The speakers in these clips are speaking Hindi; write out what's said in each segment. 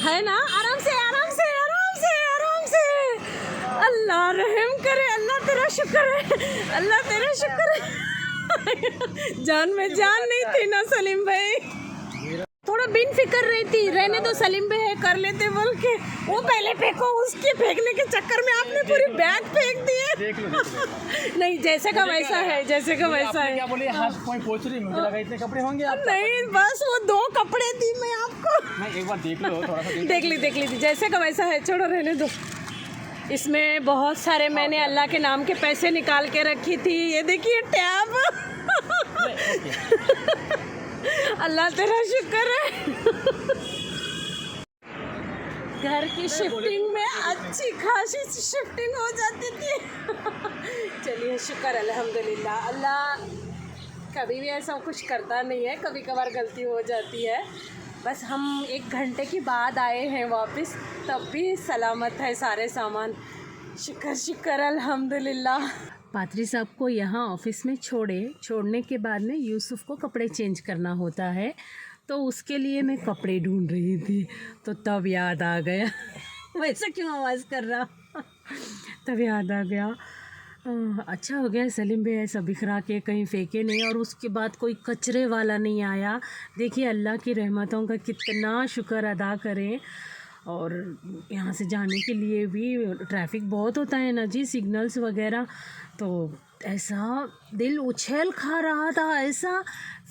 है ना, आराम से आराम से आराम से आराम से। अल्लाह रहम करे, अल्लाह तेरा शुक्र है, अल्लाह तेरा शुक्र है। जान में जान नहीं थी ना सलीम भाई, थोड़ा बिन फिक्र रहती, रहने दो सलीम भाई है कर लेते बोल के वो पहले फेंको, उसके फेंकने के चक्कर में आपने पूरी बैग फेंक दी है। देख लो। नहीं जैसे का वैसा है, जैसे का वैसा है। क्या बोली हाथ कोई पहुंच रही, मुझे लगा इतने कपड़े होंगे आप। नहीं बस वो 2 कपड़े दी मैं आपको। नहीं एक बार देख लो, थोड़ा सा देख ली जैसे का वैसा है, छोड़ो रहने दो। इसमें बहुत सारे मैंने अल्लाह के नाम के पैसे निकाल के रखी थी, ये देखिए टैब। अल्लाह तेरा शुक्र है। घर की शिफ्टिंग में अच्छी खासी शिफ्टिंग हो जाती थी। चलिए शुक्र अल्हम्दुलिल्लाह, अल्लाह कभी भी ऐसा कुछ करता नहीं है, कभी कभार गलती हो जाती है। बस हम 1 घंटे के बाद आए हैं वापस, तब भी सलामत है सारे सामान। शुक्र अल्हम्दुलिल्लाह। पादरी साहब को यहाँ ऑफिस में छोड़ने के बाद में यूसुफ को कपड़े चेंज करना होता है, तो उसके लिए मैं कपड़े ढूंढ रही थी, तो तब याद आ गया। वैसे क्यों आवाज़ कर रहा। तब याद आ गया। अच्छा हो गया सलीम भाई ऐसा बिखरा के कहीं फेंके नहीं, और उसके बाद कोई कचरे वाला नहीं आया। देखिए अल्लाह की रहमतों का कितना शुक्र अदा करें। और यहाँ से जाने के लिए भी ट्रैफिक बहुत होता है ना जी, सिग्नल्स वगैरह, तो ऐसा दिल उछल खा रहा था ऐसा।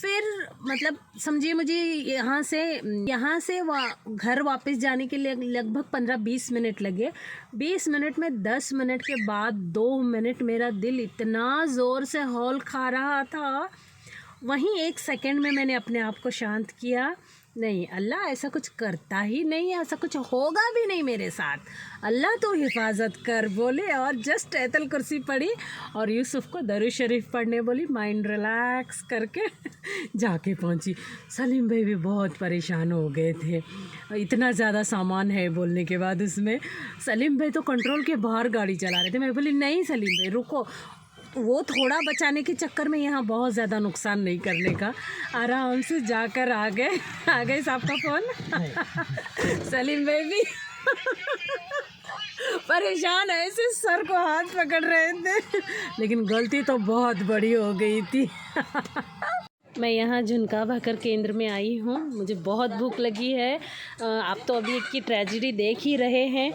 फिर मतलब समझिए मुझे यहाँ से घर वापस जाने के लिए लगभग 15-20 मिनट लगे। 20 मिनट में 10 मिनट के बाद 2 मिनट मेरा दिल इतना ज़ोर से हौल खा रहा था, वहीं 1 सेकंड में मैंने अपने आप को शांत किया। नहीं अल्लाह ऐसा कुछ करता ही नहीं है, ऐसा कुछ होगा भी नहीं मेरे साथ, अल्लाह तो हिफाजत कर बोले, और जस्ट ऐतल कुर्सी पढ़ी और यूसुफ को दरूद शरीफ पढ़ने बोली, माइंड रिलैक्स करके जाके पहुंची। सलीम भाई भी बहुत परेशान हो गए थे, इतना ज़्यादा सामान है बोलने के बाद उसमें। सलीम भाई तो कंट्रोल के बाहर गाड़ी चला रहे थे। मैं बोली नहीं सलीम भाई रुको, वो थोड़ा बचाने के चक्कर में यहाँ बहुत ज़्यादा नुकसान नहीं करने का, आराम से जाकर आ गए साहब का फ़ोन। सलीम भाई भी परेशान ऐसे सर को हाथ पकड़ रहे थे, लेकिन गलती तो बहुत बड़ी हो गई थी। मैं यहाँ झुनका भाकर केंद्र में आई हूँ, मुझे बहुत भूख लगी है। आप तो अभी एक की ट्रेजेडी देख ही रहे हैं।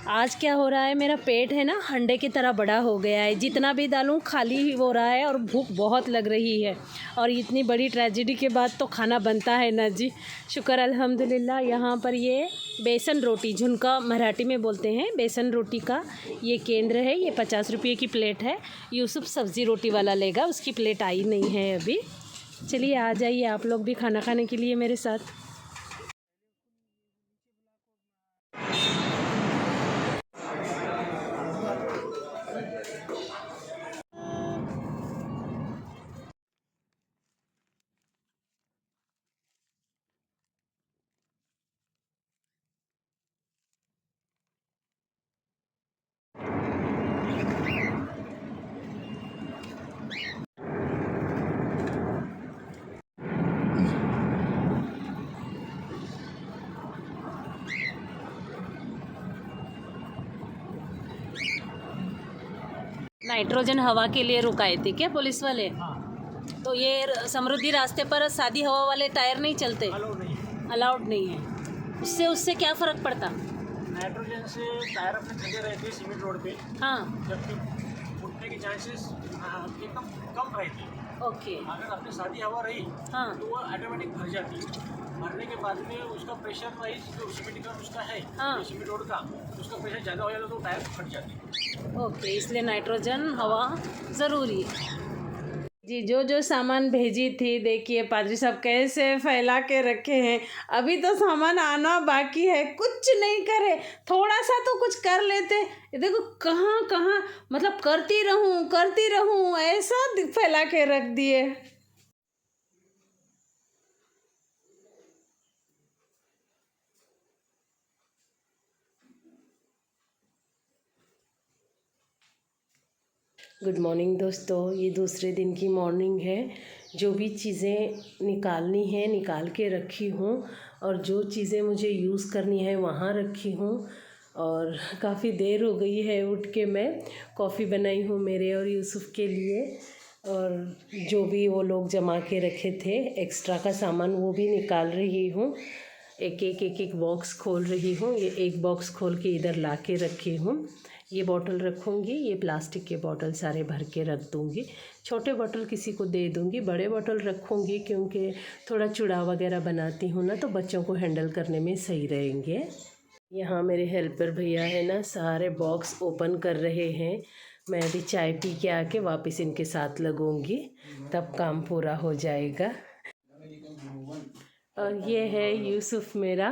आज क्या हो रहा है, मेरा पेट है ना हंडे की तरह बड़ा हो गया है, जितना भी डालूँ खाली ही हो रहा है, और भूख बहुत लग रही है। और इतनी बड़ी ट्रेजेडी के बाद तो खाना बनता है ना जी। शुक्र अल्हम्दुलिल्लाह। यहाँ पर ये बेसन रोटी, झुनका मराठी में बोलते हैं, बेसन रोटी का ये केंद्र है। ये 50 रुपये की प्लेट है। यूसुफ सब्ज़ी रोटी वाला लेगा, उसकी प्लेट आई नहीं है अभी। चलिए आ जाइए आप लोग भी खाना खाने के लिए मेरे साथ। नाइट्रोजन हवा के लिए रुकाए थे क्या पुलिस वाले? हाँ। तो ये समृद्धि रास्ते पर सादी हवा वाले टायर नहीं चलते? अलाउड नहीं है। उससे क्या फ़र्क पड़ता? नाइट्रोजन से टायर अपने जगह रहते हैं सीमेंट रोड पे, हाँ जबकि फूटने के चांसेस एकदम कम रहते हैं। ओके। अगर अपनी सादी हवा रही हाँ तो वो ऑटोमेटिक भर जाती है। भरने के बाद में उसका प्रेशर वाइज जो सीमेंट का उसका है, हाँ। सीमेंट रोड का, उसका प्रेशर ज़्यादा हो जाता है तो टायर फट जाती है। ओके, इसलिए नाइट्रोजन हवा ज़रूरी है जी। जो सामान भेजी थी देखिए पादरी साहब कैसे फैला के रखे हैं। अभी तो सामान आना बाकी है, कुछ नहीं करे, थोड़ा सा तो कुछ कर लेते। ये देखो कहाँ कहाँ मतलब करती रहूँ ऐसा फैला के रख दिए। गुड मॉर्निंग दोस्तों, ये दूसरे दिन की मॉर्निंग है। जो भी चीज़ें निकालनी है निकाल के रखी हूँ, और जो चीज़ें मुझे यूज़ करनी है वहाँ रखी हूँ। और काफ़ी देर हो गई है उठ के मैं कॉफ़ी बनाई हूँ मेरे और यूसुफ के लिए, और जो भी वो लोग जमा के रखे थे एक्स्ट्रा का सामान वो भी निकाल रही हूँ। एक बॉक्स खोल रही हूँ। ये एक बॉक्स खोल के इधर ला के रखी हूँ। ये बॉटल रखूँगी, ये प्लास्टिक के बॉटल सारे भर के रख दूँगी। छोटे बॉटल किसी को दे दूँगी, बड़े बॉटल रखूँगी क्योंकि थोड़ा चूड़ा वगैरह बनाती हूँ ना, तो बच्चों को हैंडल करने में सही रहेंगे। यहाँ मेरे हेल्पर भैया है ना, सारे बॉक्स ओपन कर रहे हैं। मैं अभी चाय पी के आके वापस इनके साथ लगूँगी, तब काम पूरा हो जाएगा। और ये है यूसुफ मेरा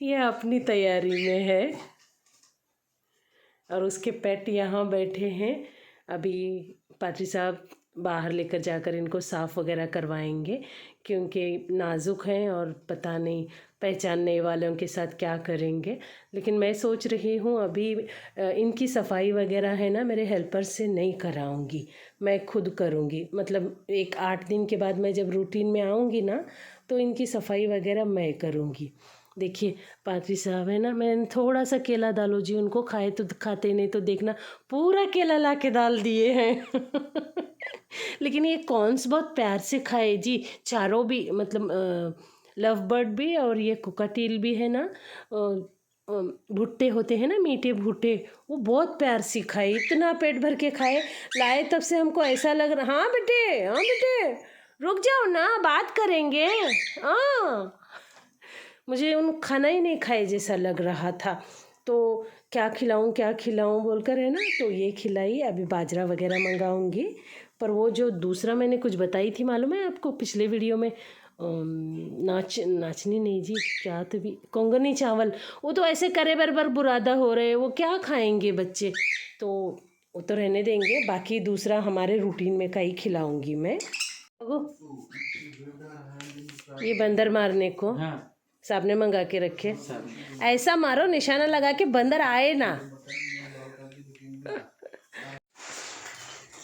ये अपनी तैयारी में है, और उसके पेट यहाँ बैठे हैं। अभी पात्री साहब बाहर लेकर जाकर इनको साफ़ वगैरह करवाएंगे, क्योंकि नाजुक हैं और पता नहीं पहचानने वालों के साथ क्या करेंगे। लेकिन मैं सोच रही हूँ अभी इनकी सफाई वगैरह है ना, मेरे हेल्पर से नहीं कराऊंगी, मैं खुद करूँगी। मतलब एक 8 दिन के बाद मैं जब रूटीन में आऊँगी ना, तो इनकी सफाई वगैरह मैं करूँगी। देखिए पात्री साहब है ना, मैंने थोड़ा सा केला डालो जी, उनको खाए तो खाते, नहीं तो देखना पूरा केला ला के डाल दिए हैं लेकिन ये कॉर्न्स बहुत प्यार से खाए जी, चारों भी, मतलब लव बर्ड भी और ये कोकाटील भी है ना, भुट्टे होते हैं ना, मीठे भुट्टे, वो बहुत प्यार से खाए, इतना पेट भर के खाए। लाए तब से हमको ऐसा लग रहा, हाँ बेटे, हाँ बेटे, रुक जाओ ना, बात करेंगे। हाँ, मुझे उन खाना ही नहीं खाए जैसा लग रहा था, तो क्या खिलाऊं बोलकर है ना, तो ये खिलाई। अभी बाजरा वगैरह मंगाऊंगी। पर वो जो दूसरा मैंने कुछ बताई थी, मालूम है आपको, पिछले वीडियो में, नाचनी नहीं जी, क्या तो भी कोंगनी चावल, वो तो ऐसे करे बरबर बुरादा हो रहे, वो क्या खाएंगे बच्चे, तो वो तो रहने देंगे। बाकी दूसरा हमारे रूटीन में का ही खिलाऊंगी मैं। ये बंदर मारने को साहब ने मंगा के रखे, ऐसा मारो निशाना लगा के बंदर आए ना।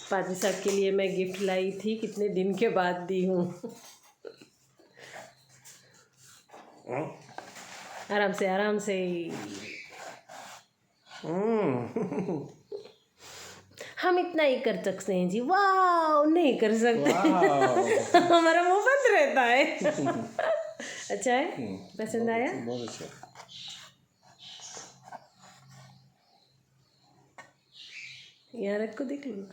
पाजी साहब के लिए मैं गिफ्ट लाई थी, कितने दिन के बाद दी हूँ। आराम से आराम से। हम इतना ही कर सकते हैं जी, वाह नहीं कर सकते हमारा मुंह बंद रहता है अच्छा है, पसंद आया? बहुत अच्छा। यहाँ रख को देख लो।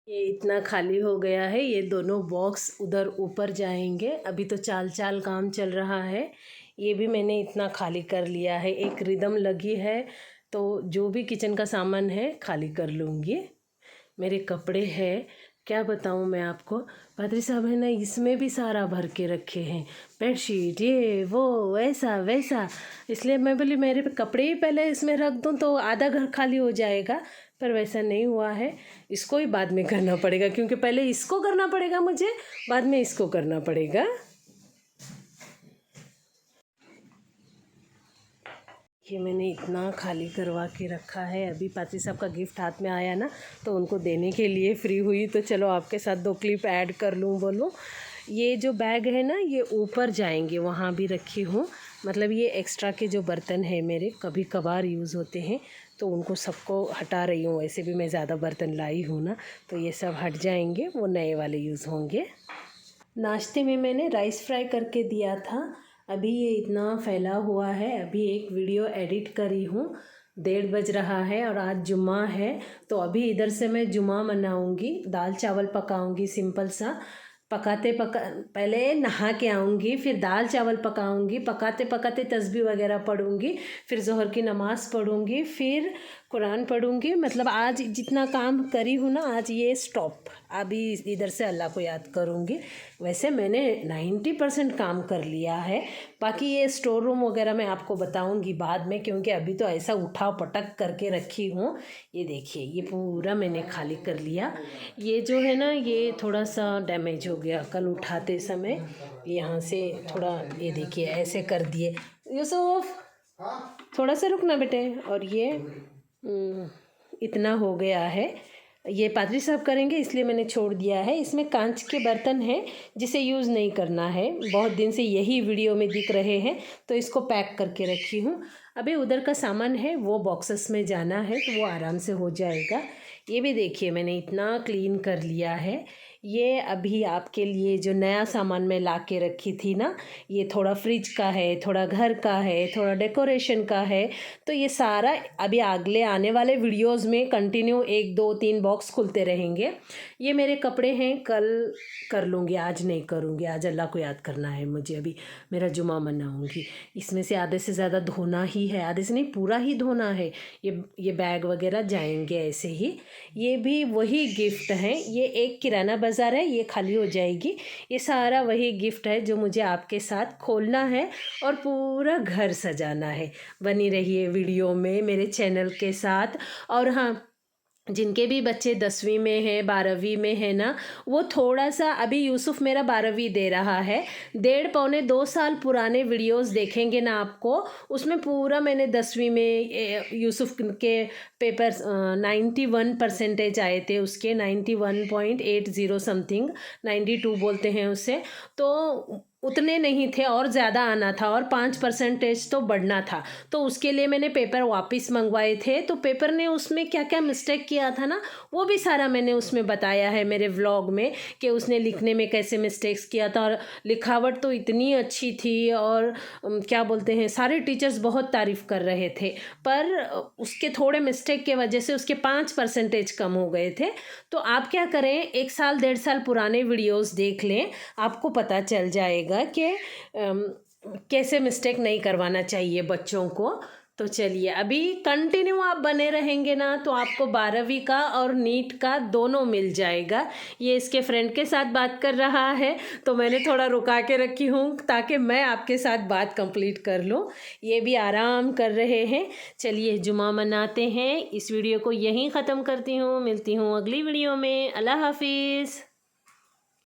ये इतना खाली हो गया है, ये दोनों बॉक्स उधर ऊपर जाएंगे। अभी तो चाल चाल काम चल रहा है। ये भी मैंने इतना खाली कर लिया है, एक रिदम लगी है, तो जो भी किचन का सामान है खाली कर लूँगी। मेरे कपड़े हैं, क्या बताऊँ मैं आपको, पादरी साहब है ना, इसमें भी सारा भर के रखे हैं, बेडशीट, ये वो ऐसा वैसा। इसलिए मैं बोली मेरे कपड़े ही पहले इसमें रख दूँ तो आधा घर खाली हो जाएगा, पर वैसा नहीं हुआ है। इसको ही बाद में करना पड़ेगा, क्योंकि पहले इसको करना पड़ेगा मुझे, बाद में इसको करना पड़ेगा। ये मैंने इतना खाली करवा के रखा है। अभी पात्री साहब का गिफ्ट हाथ में आया ना, तो उनको देने के लिए फ्री हुई, तो चलो आपके साथ 2 क्लिप ऐड कर लूँ बोलूँ। ये जो बैग है ना, ये ऊपर जाएंगे, वहाँ भी रखी हूँ। मतलब ये एक्स्ट्रा के जो बर्तन है मेरे, कभी कभार यूज़ होते हैं, तो उनको सबको हटा रही हूँ। वैसे भी मैं ज़्यादा बर्तन लाई हूँ ना, तो ये सब हट जाएंगे, वो नए वाले यूज़ होंगे। नाश्ते में मैंने राइस फ्राई करके दिया था। अभी ये इतना फैला हुआ है, अभी एक वीडियो एडिट करी हूँ। 1:30 बज रहा है और आज जुम्मा है, तो अभी इधर से मैं जुम्मा मनाऊँगी। दाल चावल पकाऊँगी सिंपल सा, पहले नहा के आऊँगी, फिर दाल चावल पकाऊँगी, पकाते पकाते तस्बीह वगैरह पढ़ूँगी, फिर ज़ोहर की नमाज़ पढ़ूँगी, फिर कुरान पढ़ूँगी। मतलब आज जितना काम करी हूँ ना, आज ये स्टॉप, अभी इधर से अल्लाह को याद करूँगी। वैसे मैंने 90% काम कर लिया है, बाकी ये स्टोर रूम वगैरह मैं आपको बताऊँगी बाद में, क्योंकि अभी तो ऐसा उठा पटक करके रखी हूँ। ये देखिए, ये पूरा मैंने खाली कर लिया। ये जो है ना, ये थोड़ा सा डैमेज हो गया कल उठाते समय। यहाँ से थोड़ा ये देखिए ऐसे कर दिए। यूसुफ थोड़ा सा रुकना बेटे। और ये इतना हो गया है। ये पादरी साहब करेंगे इसलिए मैंने छोड़ दिया है। इसमें कांच के बर्तन हैं जिसे यूज़ नहीं करना है, बहुत दिन से यही वीडियो में दिख रहे हैं, तो इसको पैक करके रखी हूँ। अभी उधर का सामान है वो बॉक्सेस में जाना है तो वो आराम से हो जाएगा। ये भी देखिए मैंने इतना क्लीन कर लिया है। ये अभी आपके लिए जो नया सामान मैं ला के रखी थी ना, ये थोड़ा फ्रिज का है, थोड़ा घर का है, थोड़ा डेकोरेशन का है। तो ये सारा अभी अगले आने वाले वीडियोस में कंटिन्यू 1 2 3 बॉक्स खुलते रहेंगे। ये मेरे कपड़े हैं, कल कर लूँगी, आज नहीं करूँगी। आज अल्लाह को याद करना है मुझे, अभी मेरा जुमा मनाऊँगी। इसमें से आधे से ज़्यादा धोना ही है, आधे से नहीं पूरा ही धोना है। ये बैग वगैरह जाएंगे ऐसे ही। ये भी वही गिफ्ट हैं। ये एक किराना बाज़ार है, ये खाली हो जाएगी। ये सारा वही गिफ्ट है जो मुझे आपके साथ खोलना है और पूरा घर सजाना है। बनी रहिए वीडियो में मेरे चैनल के साथ। और हाँ, जिनके भी बच्चे 10वीं में हैं 12वीं में है ना, वो थोड़ा सा, अभी यूसुफ मेरा 12वीं दे रहा है, 1.5-2 साल पुराने वीडियोस देखेंगे ना आपको, उसमें पूरा मैंने 10वीं में यूसुफ के पेपर 91% आए थे उसके, 91.80 समथिंग, 92 बोलते हैं उसे। तो उतने नहीं थे और ज़्यादा आना था और 5% तो बढ़ना था। तो उसके लिए मैंने पेपर वापस मंगवाए थे। तो पेपर ने उसमें क्या क्या मिस्टेक किया था ना, वो भी सारा मैंने उसमें बताया है मेरे व्लॉग में, कि उसने लिखने में कैसे मिस्टेक्स किया था। और लिखावट तो इतनी अच्छी थी और क्या बोलते हैं, सारे टीचर्स बहुत तारीफ़ कर रहे थे। पर उसके थोड़े मिस्टेक के वजह से उसके 5% कम हो गए थे। तो आप क्या करें, 1 साल 1.5 साल पुराने वीडियोस देख लें, आपको पता चल जाएगा कि कैसे मिस्टेक नहीं करवाना चाहिए बच्चों को। तो चलिए, अभी कंटिन्यू आप बने रहेंगे ना तो आपको 12वीं का और नीट का दोनों मिल जाएगा। ये इसके फ्रेंड के साथ बात कर रहा है तो मैंने थोड़ा रुका के रखी हूँ ताकि मैं आपके साथ बात कंप्लीट कर लूँ। ये भी आराम कर रहे हैं। चलिए जुमा मनाते हैं। इस वीडियो को यहीं ख़त्म करती हूँ, मिलती हूँ अगली वीडियो में। अल्लाह हाफिज़।